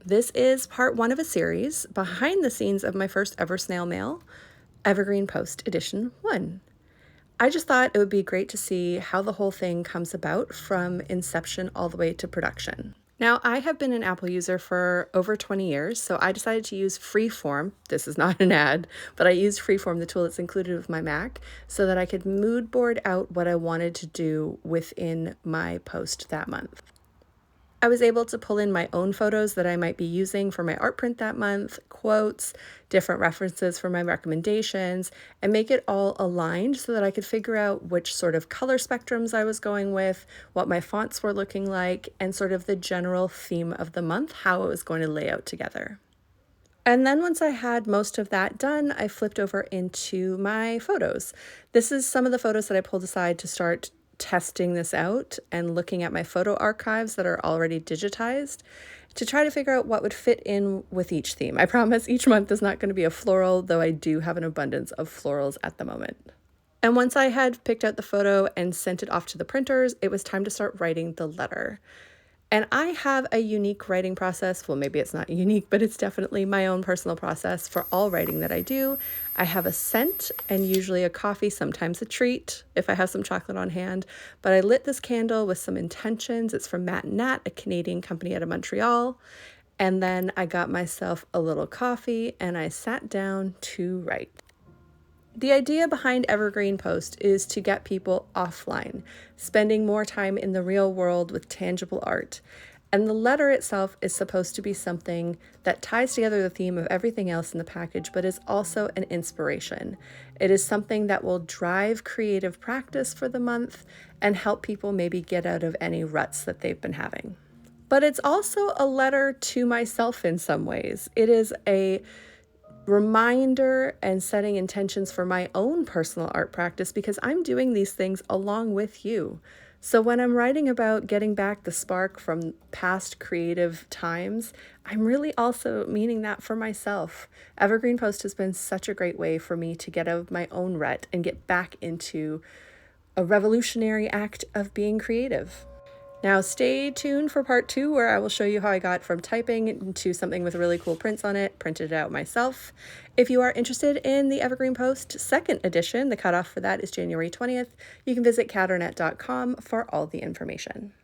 This is part one of a series behind the scenes of my first ever snail mail, Evergreen Post Edition 1. I just thought it would be great to see how the whole thing comes about from inception all the way to production. Now, I have been an Apple user for over 20 years, so I decided to use Freeform. This is not an ad, but I used Freeform, the tool that's included with my Mac, so that I could mood board out what I wanted to do within my post that month. I was able to pull in my own photos that I might be using for my art print that month, quotes, different references for my recommendations, and make it all aligned so that I could figure out which sort of color spectrums I was going with, what my fonts were looking like, and sort of the general theme of the month, how it was going to lay out together. And then once I had most of that done, I flipped over into my photos. This is some of the photos that I pulled aside to start testing this out and looking at my photo archives that are already digitized to try to figure out what would fit in with each theme. I promise each month is not going to be a floral, though I do have an abundance of florals at the moment. And once I had picked out the photo and sent it off to the printers, it was time to start writing the letter. And I have a unique writing process. Well, maybe it's not unique, but it's definitely my own personal process for all writing that I do. I have a scent and usually a coffee, sometimes a treat if I have some chocolate on hand. But I lit this candle with some intentions. It's from Matt and Nat, a Canadian company out of Montreal. And then I got myself a little coffee and I sat down to write. The idea behind Evergreen Post is to get people offline, spending more time in the real world with tangible art. And the letter itself is supposed to be something that ties together the theme of everything else in the package, but is also an inspiration. It is something that will drive creative practice for the month and help people maybe get out of any ruts that they've been having. But it's also a letter to myself in some ways. It is a reminder and setting intentions for my own personal art practice because I'm doing these things along with you. So when I'm writing about getting back the spark from past creative times, I'm really also meaning that for myself. Evergreen Post has been such a great way for me to get out of my own rut and get back into a revolutionary act of being creative. Now stay tuned for part 2 where I will show you how I got from typing into something with really cool prints on it, printed it out myself. If you are interested in the Evergreen Post 2nd edition, the cutoff for that is January 20th. You can visit catternet.com for all the information.